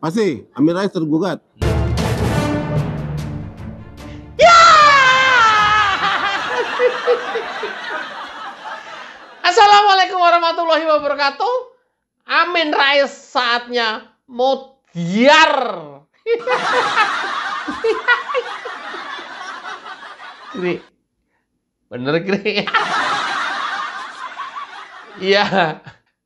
Pasti, Amin Rais tergugat. Ya! Assalamualaikum warahmatullahi wabarakatuh. Amin Rais saatnya modiar. Gri, bener Gri? Iya,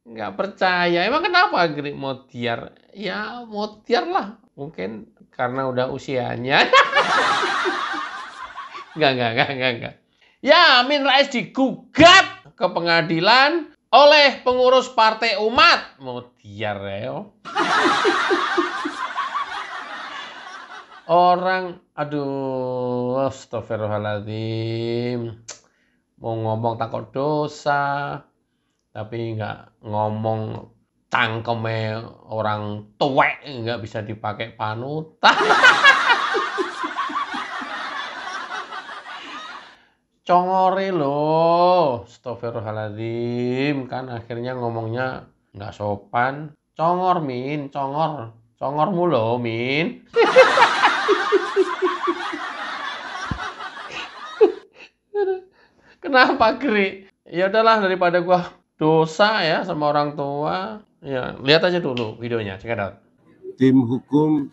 nggak percaya. Emang kenapa Gri modiar? Ya modiar lah. Mungkin karena udah usianya. Enggak. Ya, Amin Rais digugat ke pengadilan oleh pengurus Partai Umat. Modiar ya. Orang, aduh, astagfirullahaladzim. Mau ngomong takut dosa, tapi nggak ngomong cangkeme orang tuwek, nggak bisa dipakai panutan. Congore loh, astagfirullahaladzim, kan akhirnya ngomongnya nggak sopan. Congor, Min, congor. Congormu loh, Min. Kenapa, Gri? Ya udahlah, daripada gua dosa ya sama orang tua. Ya, lihat aja dulu videonya, check it out. Tim hukum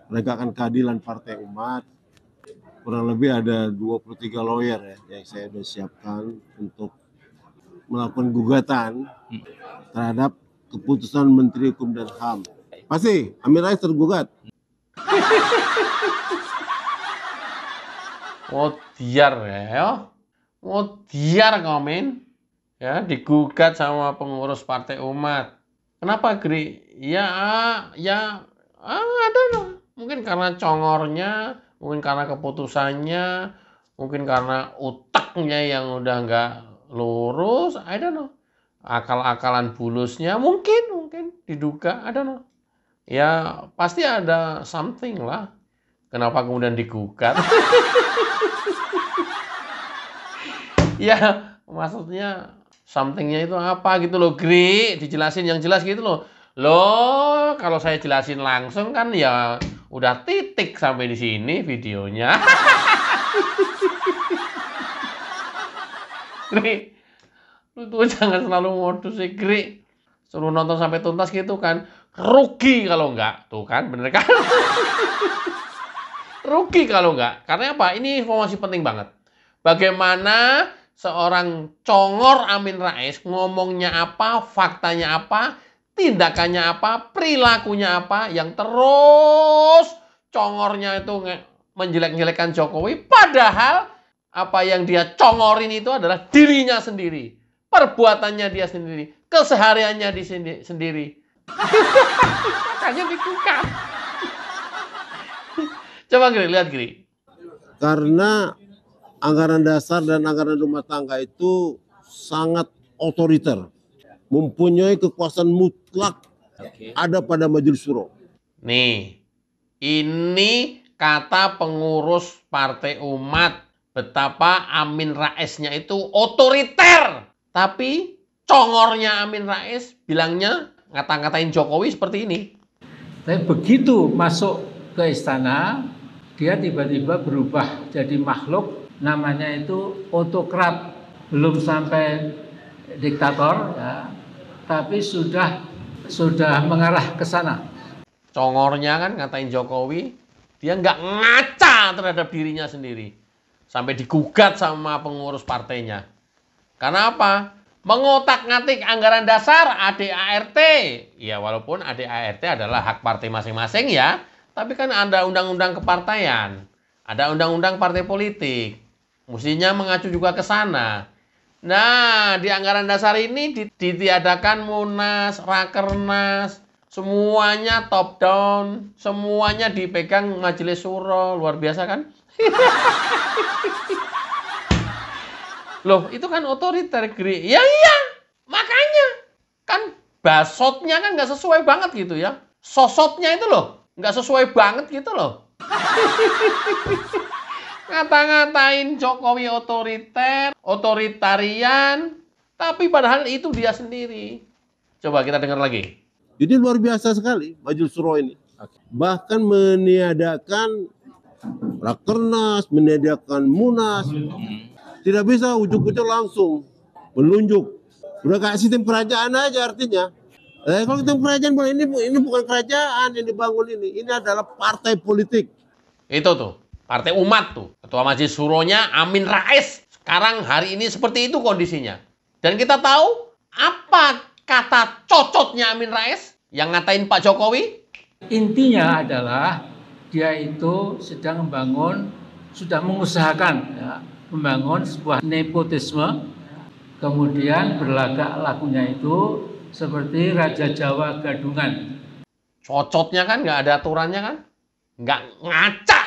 menegakkan keadilan Partai Umat, kurang lebih ada 23 lawyer ya yang saya sudah siapkan untuk melakukan gugatan terhadap keputusan Menteri Hukum dan HAM. Pasti, Amin Rais tergugat. Modiar ya. Modiar komen. Ya, digugat sama pengurus Partai Umat. Kenapa, Gri? I don't know. Mungkin karena congornya, mungkin karena keputusannya, mungkin karena utaknya yang udah nggak lurus, I don't know. Akal-akalan bulusnya mungkin diduga, I don't know. Ya, pasti ada something lah. Kenapa kemudian digugat? Ya, maksudnya somethingnya itu apa gitu loh, Gri? Dijelasin yang jelas gitu loh. Loh, kalau saya jelasin langsung kan ya udah titik sampai di sini videonya. Gri, lu tuh jangan selalu modus sih, Gri. Suruh nonton sampai tuntas gitu kan. Rugi kalau enggak. Tuh kan, bener kan? Rugi kalau enggak. Karena apa? Ini informasi penting banget. Bagaimana seorang congor Amin Rais ngomongnya apa, faktanya apa, tindakannya apa, perilakunya apa, yang terus congornya itu menjelek-jelekan Jokowi, padahal apa yang dia congorin itu adalah dirinya sendiri, perbuatannya dia sendiri, kesehariannya di sendiri. Makanya dikukat. Coba Gri, lihat Gri. Karena anggaran dasar dan anggaran rumah tangga itu sangat otoriter, mempunyai kekuasaan mutlak ada pada Majelis Syuro. Nih, ini kata pengurus Partai Umat, betapa Amin Raisnya itu otoriter. Tapi congornya Amin Rais bilangnya ngata-ngatain Jokowi seperti ini. Tapi begitu masuk ke istana, dia tiba-tiba berubah jadi makhluk, namanya itu autokrat. Belum sampai diktator ya, tapi sudah mengarah ke sana. Congornya kan ngatain Jokowi, dia nggak ngaca terhadap dirinya sendiri. Sampai digugat sama pengurus partainya. Karena apa? Mengotak-ngatik anggaran dasar ADART. Ya walaupun ADART adalah hak partai masing-masing ya. Tapi kan ada undang-undang kepartaian. Ada undang-undang partai politik. Mestinya mengacu juga ke sana. Nah, di anggaran dasar ini ditiadakan Munas, Rakernas, semuanya top down, semuanya dipegang Majelis Syuro, luar biasa kan? Loh, itu kan otoriter, Gri. Ya iya, makanya. Kan basotnya kan nggak sesuai banget gitu ya. Sosotnya itu loh, nggak sesuai banget gitu loh. Ngata-ngatain Jokowi otoriter, otoritarian, tapi padahal itu dia sendiri. Coba kita dengar lagi. Jadi luar biasa sekali Majelis Syuro ini. Bahkan meniadakan Rakernas, meniadakan Munas. Tidak bisa ujuk-ujuk langsung menunjuk. Udah kayak sistem kerajaan aja artinya. Kalau sistem kerajaan, ini bukan kerajaan yang dibangun ini. Ini adalah partai politik. Itu tuh, Partai Umat tuh. Ketua Majelis Syuronya Amin Rais. Sekarang hari ini seperti itu kondisinya. Dan kita tahu apa kata cocotnya Amin Rais yang ngatain Pak Jokowi? Intinya adalah dia itu sedang membangun, sudah mengusahakan ya, membangun sebuah nepotisme, kemudian berlagak lakunya itu seperti Raja Jawa gadungan. Cocotnya kan nggak ada aturannya kan? Nggak ngaca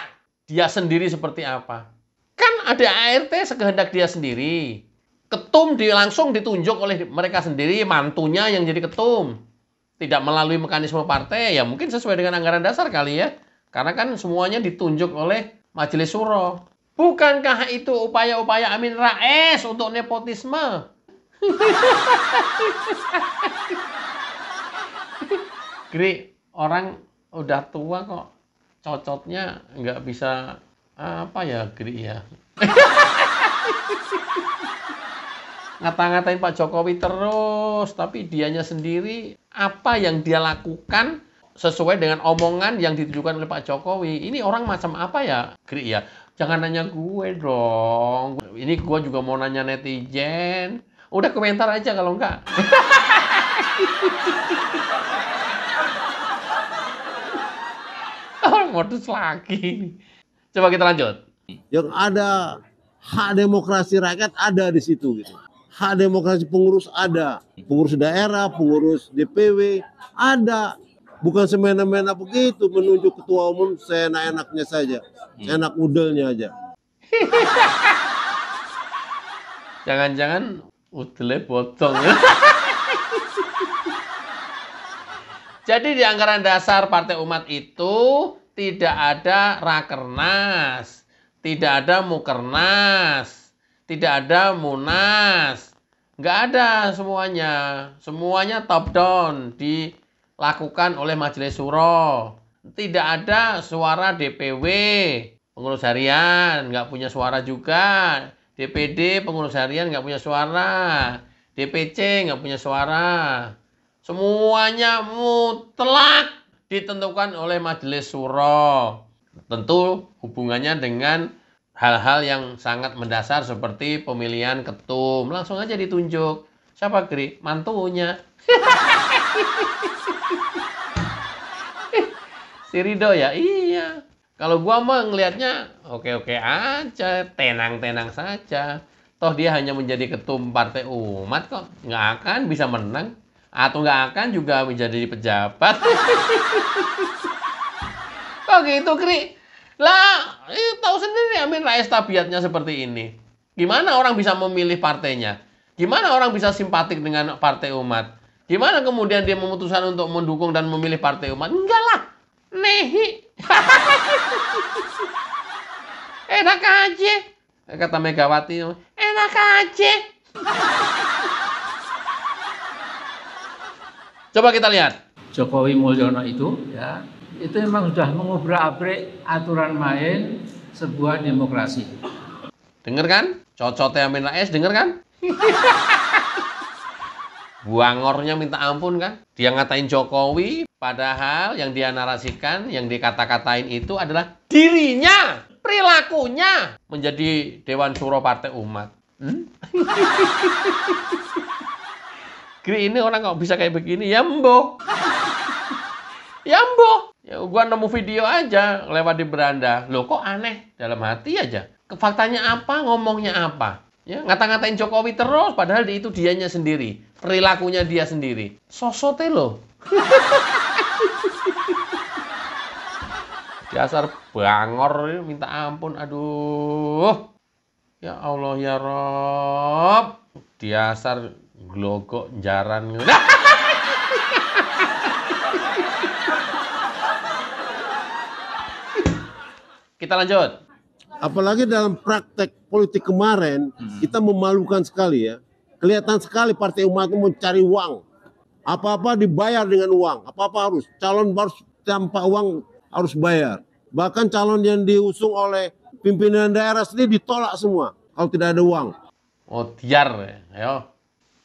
dia sendiri seperti apa. Kan ada ART sekehendak dia sendiri. Ketum langsung ditunjuk oleh mereka sendiri, mantunya yang jadi ketum. Tidak melalui mekanisme partai, ya mungkin sesuai dengan anggaran dasar kali ya. Karena kan semuanya ditunjuk oleh Majelis Syuro. Bukankah itu upaya-upaya Amin Rais untuk nepotisme? Gri, orang udah tua kok cocotnya nggak bisa apa ya, Gri ya. Ngata-ngatain Pak Jokowi terus, tapi dianya sendiri apa yang dia lakukan sesuai dengan omongan yang ditujukan oleh Pak Jokowi. Ini orang macam apa ya, Gri ya? Jangan nanya gue dong. Ini gue juga mau nanya netizen. Udah komentar aja kalau enggak. Orang modus lagi. Coba kita lanjut. Yang ada hak demokrasi rakyat ada di situ gitu. Hak demokrasi pengurus ada, pengurus daerah, pengurus DPW ada. Bukan semena-mena begitu menunjuk ketua umum seenak-enaknya saja, enak udelnya aja. Jangan-jangan udelnya botol. Jadi di anggaran dasar Partai Umat itu tidak ada Rakernas, tidak ada Mukernas, tidak ada Munas. Nggak ada semuanya. Semuanya top down dilakukan oleh Majelis Syuro. Tidak ada suara DPW, pengurus harian, nggak punya suara juga. DPD, pengurus harian, nggak punya suara. DPC, nggak punya suara. Semuanya mutlak ditentukan oleh Majelis Syuro. Tentu hubungannya dengan hal-hal yang sangat mendasar seperti pemilihan ketum. Langsung aja ditunjuk. Siapa, Gri? Mantunya. Si Ridho ya? Iya. Kalau gua mah ngelihatnya oke-oke aja. Tenang-tenang saja. Toh dia hanya menjadi ketum Partai Umat kok. Nggak akan bisa menang. Atau nggak akan juga menjadi pejabat. Kok gitu, Gri? Lah, tahu sendiri Amin Rais tabiatnya seperti ini. Gimana orang bisa memilih partainya? Gimana orang bisa simpatik dengan Partai Umat? Gimana kemudian dia memutuskan untuk mendukung dan memilih Partai Umat? Enggak lah, nehi. Enak aja. Kata Megawati, enak aja. Coba kita lihat. Jokowi Mulyono itu ya, itu memang sudah mengobrak-abrik aturan main sebuah demokrasi. Dengar kan? Cocotnya Amin Rais, dengar kan? Buangornya minta ampun kan? Dia ngatain Jokowi, padahal yang dia narasikan, yang dikata-katain itu adalah dirinya, perilakunya menjadi Dewan Syuro Partai Umat. Gri, ini orang kok bisa kayak begini? Ya mboh. Ya mboh. Ya gua nemu video aja lewat di beranda. Loh kok aneh? Dalam hati aja. Faktanya apa? Ngomongnya apa? Ya, ngata-ngatain Jokowi terus padahal itu dianya sendiri. Perilakunya dia sendiri. Sosote loh. Dasar bangor minta ampun. Aduh. Ya Allah ya Rob. Dasar glogok jaran. Kita lanjut. Apalagi dalam praktek politik kemarin, kita memalukan sekali ya. Kelihatan sekali Partai Umat itu mencari uang. Apa-apa dibayar dengan uang. Apa-apa harus. Calon harus tanpa uang harus bayar. Bahkan calon yang diusung oleh pimpinan daerah sendiri ditolak semua kalau tidak ada uang. Modiar, ayo.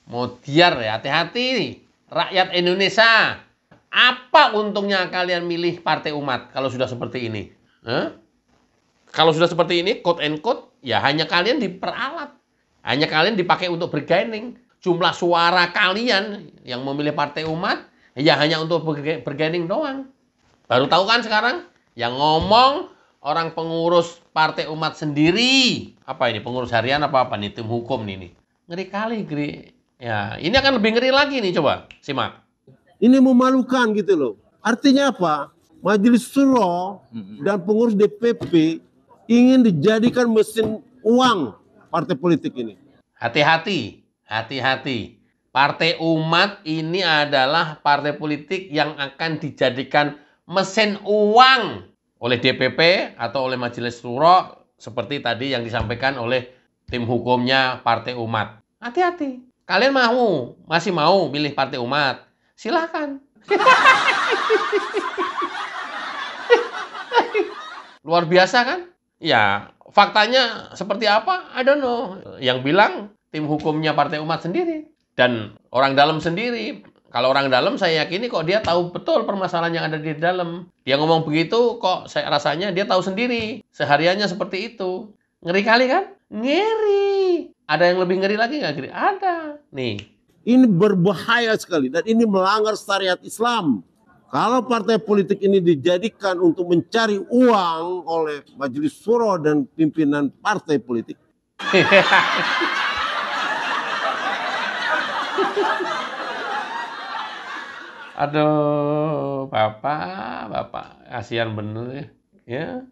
Modiar ya, hati-hati nih. Rakyat Indonesia. Apa untungnya kalian milih Partai Umat kalau sudah seperti ini? Kalau sudah seperti ini, quote and quote, ya hanya kalian diperalat. Hanya kalian dipakai untuk bergaining. Jumlah suara kalian yang memilih Partai Umat, ya hanya untuk bergaining doang. Baru tahu kan sekarang? Yang ngomong orang pengurus Partai Umat sendiri. Apa ini, pengurus harian apa nih, tim hukum nih. Ngeri kali, Gri. Ya, ini akan lebih ngeri lagi nih, coba simak. Ini memalukan gitu loh. Artinya apa? Majelis Syuro dan pengurus DPP ingin dijadikan mesin uang partai politik ini. Hati-hati, hati-hati. Partai Umat ini adalah partai politik yang akan dijadikan mesin uang oleh DPP atau oleh Majelis Syuro seperti tadi yang disampaikan oleh tim hukumnya Partai Umat. Hati-hati. Kalian masih mau milih Partai Umat? Silahkan. Luar biasa kan? Ya, faktanya seperti apa? I don't know. Yang bilang tim hukumnya Partai Umat sendiri. Dan orang dalam sendiri. Kalau orang dalam saya yakini kok dia tahu betul permasalahan yang ada di dalam. Dia ngomong begitu kok saya rasanya dia tahu sendiri. Sehariannya seperti itu. Ngeri kali kan? Ngeri. Ada yang lebih ngeri lagi nggak, Giri? Ada. Nih. Ini berbahaya sekali dan ini melanggar syariat Islam. Kalau partai politik ini dijadikan untuk mencari uang oleh Majelis Syuro dan pimpinan partai politik. Aduh, Bapak, kasihan bener ya.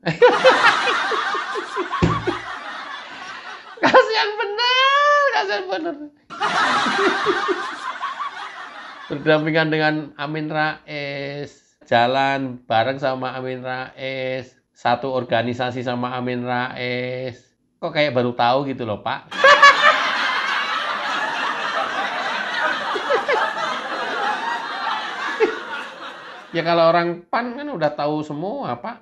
Kasihan bener. Berdampingan dengan Amin Rais, jalan bareng sama Amin Rais, satu organisasi sama Amin Rais. Kok kayak baru tahu gitu loh, Pak. Ya kalau orang PAN kan udah tahu semua, Pak.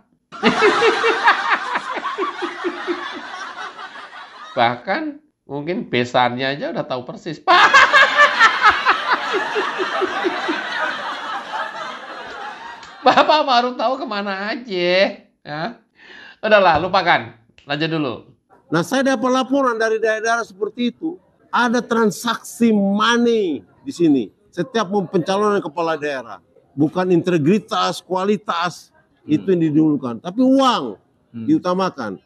Bahkan mungkin besannya aja udah tahu persis, Pak. Bapak baru tahu kemana aja. Ya. Udahlah, lupakan. Lanjut dulu. Nah, saya dapat laporan dari daerah-daerah seperti itu. Ada transaksi money di sini. Setiap pencalonan kepala daerah. Bukan integritas, kualitas. Itu yang didulukan. Tapi uang diutamakan.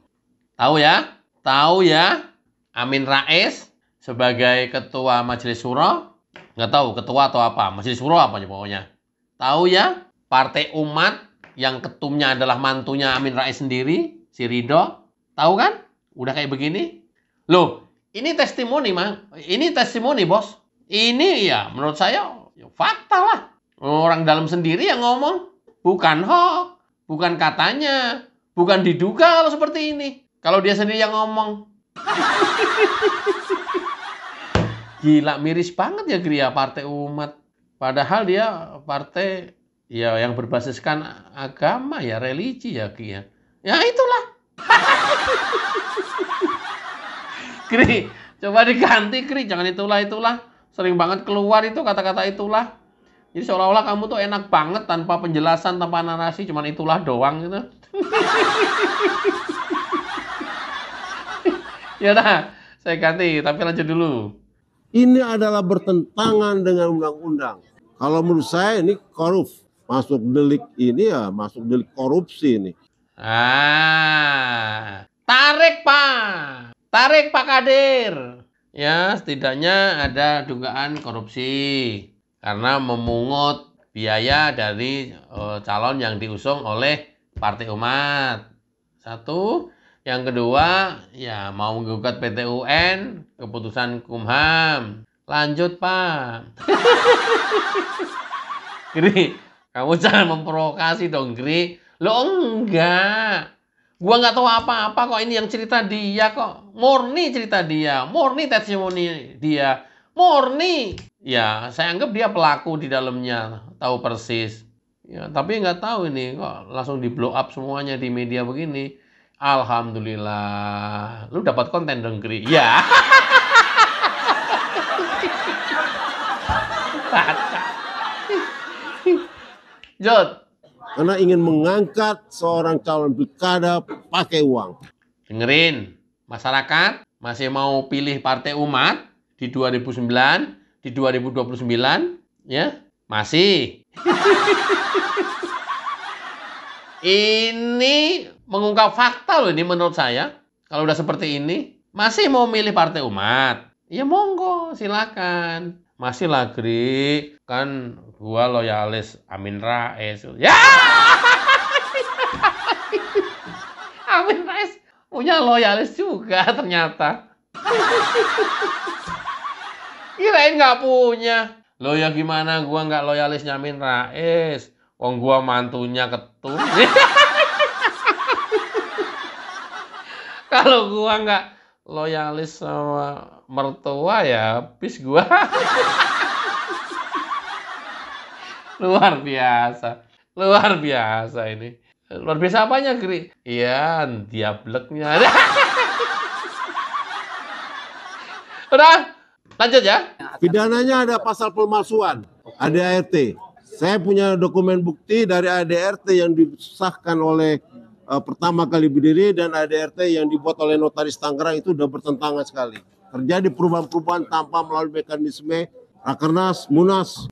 Tahu ya? Amin Rais sebagai ketua Majelis Syuro. Nggak tahu ketua atau apa. Majelis Syuro apa pokoknya. Tahu ya? Partai Umat yang ketumnya adalah mantunya Amin Rais sendiri, si Ridho. Tahu kan? Udah kayak begini. Loh, ini testimoni, Ini testimoni, Bos. Ini ya menurut saya fakta lah. Orang dalam sendiri yang ngomong. Bukan hoax, bukan katanya, bukan diduga kalau seperti ini. Kalau dia sendiri yang ngomong. Gila, miris banget ya Gria Partai Umat. Padahal dia partai ya yang berbasiskan agama ya, religi ya Gria. Ya itulah. Gri, coba diganti Gri, jangan itulah. Sering banget keluar itu kata-kata itulah. Jadi seolah-olah kamu tuh enak banget tanpa penjelasan, tanpa narasi, cuman itulah doang gitu. Ya udah, saya ganti, tapi lanjut dulu. Ini adalah bertentangan dengan undang-undang. Kalau menurut saya ini korup. Masuk delik ini ya, masuk delik korupsi ini. Tarik Pak Kadir. Ya, setidaknya ada dugaan korupsi. Karena memungut biaya dari calon yang diusung oleh Partai Umat. Satu. Yang kedua, ya mau menggugat PT UN, keputusan Kumham. Lanjut, Pak. Gri, kamu jangan memprovokasi dong, Gri. Lo enggak. Gua nggak tahu apa-apa kok, ini yang cerita dia kok. Murni cerita dia, murni testimoni dia. Murni. Ya, saya anggap dia pelaku di dalamnya, tahu persis. Ya, tapi nggak tahu ini kok langsung di blow up semuanya di media begini. Alhamdulillah, lu dapat konten dong, Gri. Ya, baca. Jod, Karena ingin mengangkat seorang calon pilkada pakai uang. dengerin, masyarakat masih mau pilih Partai Umat di 2009, di 2029, ya? Masih. Ini mengungkap fakta loh ini menurut saya. Kalau udah seperti ini, masih mau milih Partai Umat? Ya monggo, silakan. Masih lah, Gri. Kan gua loyalis Amin Rais. Ya! Amin Rais punya loyalis juga ternyata. Kirain nggak punya. Lo ya gimana gua nggak loyalisnya Amin Rais? Wong gua mantunya Ketun. Kalau gua nggak loyalis sama mertua ya habis gua. Luar biasa. Luar biasa ini. Luar biasa apanya, Gri? Iya, diableknya. Udah, lanjut ya. Pidananya ada pasal pemalsuan, ADART. Saya punya dokumen bukti dari ADART yang disahkan oleh pertama kali berdiri dan ADART yang dibuat oleh Notaris Tangerang itu sudah bertentangan sekali. Terjadi perubahan-perubahan tanpa melalui mekanisme Rakernas, Munas.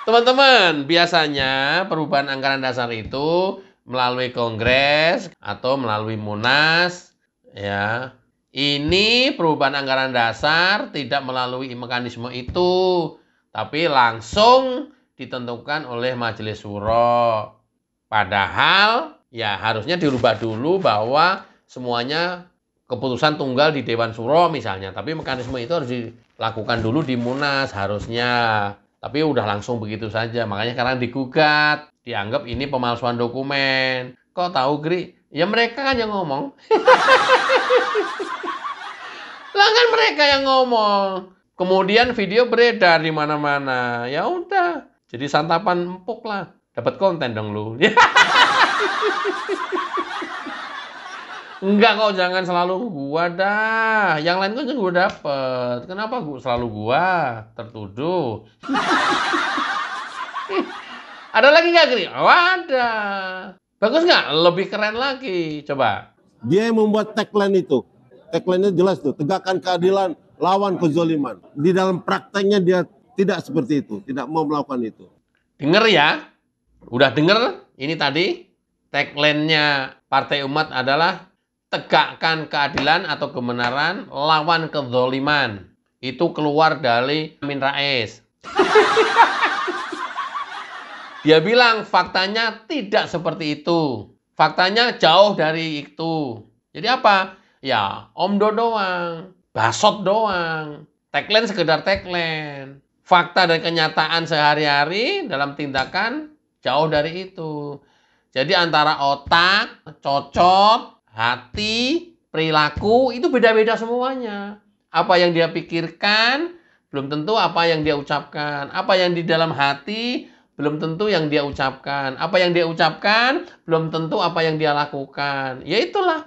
Teman-teman, biasanya perubahan anggaran dasar itu melalui Kongres atau melalui Munas, ya. Ini perubahan anggaran dasar tidak melalui mekanisme itu, tapi langsung ditentukan oleh Majelis Syuro. Padahal ya harusnya dirubah dulu bahwa semuanya keputusan tunggal di Dewan Syuro misalnya, tapi mekanisme itu harus dilakukan dulu di Munas harusnya. Tapi udah langsung begitu saja, makanya sekarang digugat, dianggap ini pemalsuan dokumen. Kok tahu, Gri? Ya mereka kan yang ngomong. Lah kan mereka yang ngomong. Kemudian video beredar di mana-mana. Ya udah, jadi santapan empuk lah. Dapat konten dong lu. Enggak kok, jangan selalu gua dah. Yang lain kan juga dapet. Kenapa gua selalu gua tertuduh? Ada lagi nggak, Gri? Oh, ada. Bagus nggak? Lebih keren lagi. Coba. Dia yang membuat tagline itu. Tagline-nya jelas tuh, tegakkan keadilan, lawan kezaliman. Di dalam prakteknya dia tidak seperti itu, tidak mau melakukan itu. Denger ya. Udah denger? Ini tadi tagline-nya Partai Umat adalah tegakkan keadilan atau kebenaran, lawan kezaliman. Itu keluar dari Amin Rais. Dia bilang faktanya tidak seperti itu. Faktanya jauh dari itu. Jadi apa? Ya, omdo doang, basot doang. Tagline sekedar tagline. Fakta dan kenyataan sehari-hari dalam tindakan jauh dari itu. Jadi antara otak, cocot, hati, perilaku itu beda-beda semuanya. Apa yang dia pikirkan belum tentu apa yang dia ucapkan. Apa yang di dalam hati belum tentu yang dia ucapkan. Apa yang dia ucapkan belum tentu apa yang dia lakukan. Ya itulah.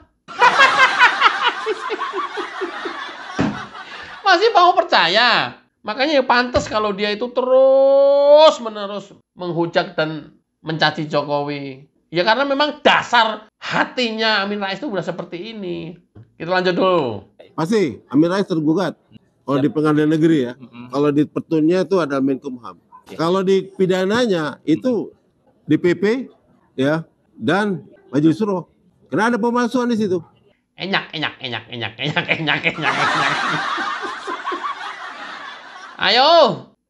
Masih mau percaya. Makanya ya pantas kalau dia itu terus-menerus menghujat dan mencaci Jokowi. Ya karena memang dasar hatinya Amin Rais itu udah seperti ini. Kita lanjut dulu. Pasti Amin Rais tergugat. Kalau di pengadilan negeri ya. Kalau di petunnya itu ada Menkumham. Kalau di pidananya itu di PP ya dan Majelis Syuro. Karena ada pemalsuan di situ. Enyak. Ayo,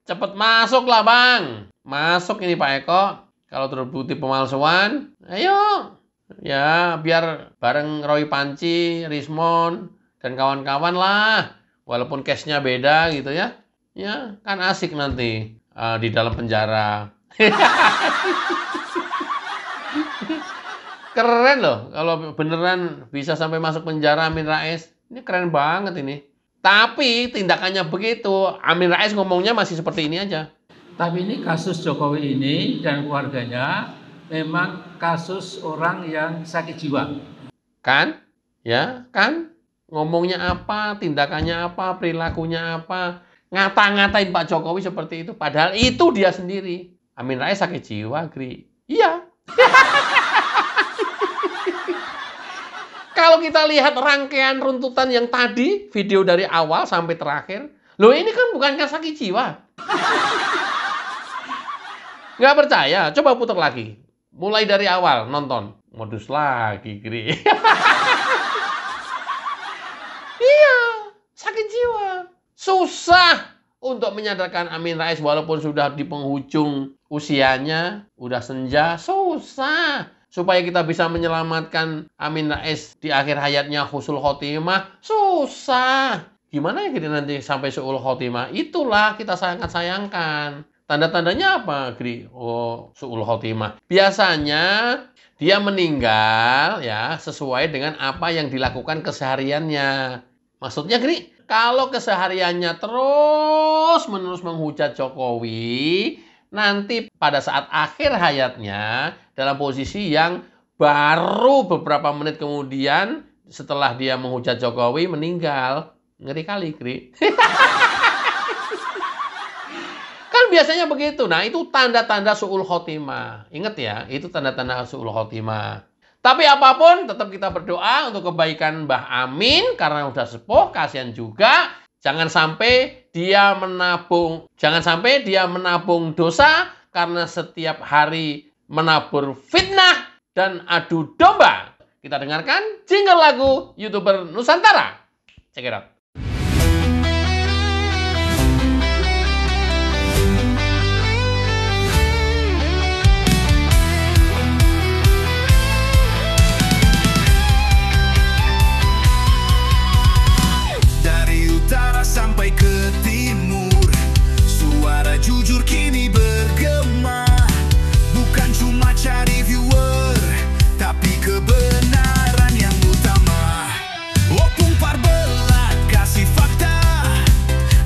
cepet masuk lah Bang. Masuk ini Pak Eko. Kalau terbukti pemalsuan, ayo. Ya, biar bareng Roy Panci, Rismon, dan kawan-kawan lah. Walaupun case-nya beda gitu ya. Ya, kan asik nanti di dalam penjara. Keren loh kalau beneran bisa sampai masuk penjara Amin Rais. Ini keren banget ini. Tapi tindakannya begitu, Amin Rais ngomongnya masih seperti ini aja. Tapi ini kasus Jokowi ini dan keluarganya memang kasus orang yang sakit jiwa. Kan? Ya, kan? Ngomongnya apa, tindakannya apa, perilakunya apa. Ngata-ngatain Pak Jokowi seperti itu. Padahal itu dia sendiri. Amin Rais sakit jiwa, Gri. Iya. Kalau kita lihat rangkaian runtutan yang tadi, video dari awal sampai terakhir, loh ini kan bukan sakit jiwa. Nggak percaya? Coba putar lagi. Mulai dari awal, nonton. Modus lagi, Gri. Iya, sakit jiwa. Susah untuk menyadarkan Amin Rais walaupun sudah di penghujung usianya, udah senja, susah. Supaya kita bisa menyelamatkan Amin Rais di akhir hayatnya husnul khotimah, susah. Gimana ya kita nanti sampai su'ul khotimah? Itulah kita sangat sayangkan. Tanda-tandanya apa, Gri? Oh, su'ul khotimah. Biasanya dia meninggal ya sesuai dengan apa yang dilakukan kesehariannya. Maksudnya, Gri, kalau kesehariannya terus-menerus menghujat Jokowi, nanti pada saat akhir hayatnya dalam posisi yang baru beberapa menit kemudian setelah dia menghujat Jokowi meninggal. Ngeri kali, Gri. Kan biasanya begitu. Nah, itu tanda-tanda su'ul khotimah. Ingat ya, itu tanda-tanda su'ul khotimah. Tapi apapun, tetap kita berdoa untuk kebaikan Mbah Amin karena udah sepuh, kasihan juga. Jangan sampai dia menabung dosa karena setiap hari menabur fitnah dan adu domba. Kita dengarkan jingle lagu YouTuber Nusantara. Check it out. Sampai ke timur, suara jujur kini bergema. Bukan cuma cari viewer, tapi kebenaran yang utama. Opung Parbelat kasih fakta,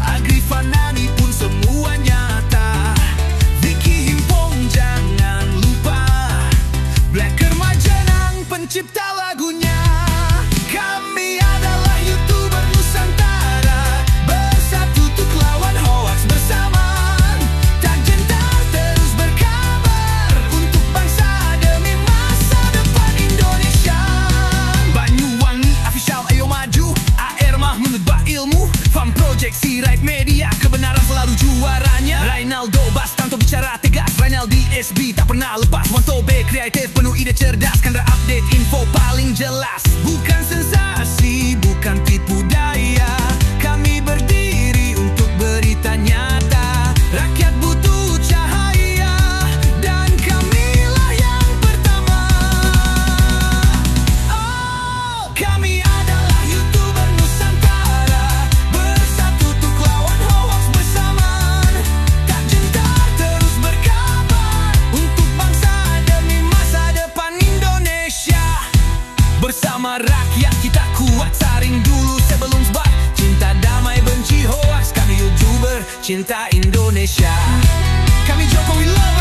Agri Fanani pun semua nyata. Vicky Himpong jangan lupa, Blacker Majenang pencipta lagunya. Kami adalah YouTuber Nusantara, bersatu untuk lawan hoax bersamaan. Tak gentar terus berkabar untuk bangsa demi masa depan Indonesia. Banyuwangi official ayo maju, AR Mahmud Ba Ilmu, Fam Project Sirait Media, kebenaran selalu juaranya. Rainaldo Bastanto bicara tegas, Rainaldi SB tak pernah lepas. Wanto B kreatif penuh ide cerdas, Kandra update info paling jelas. Bukan sensasi, bukan tipu daya, kami berdiri untuk berita nyata. Rakyat butuh cahaya dan kamilah yang pertama. Oh, kami adalah YouTuber Nusantara, bersatu untuk lawan hoax bersamaan. Tak gentar terus berkabar untuk bangsa demi masa depan Indonesia. Bersama rakyat kita kuat, saring dulu sebelum sebar. Cinta damai benci hoax, kami YouTuber cinta Indonesia. Kami Jokowi Lover.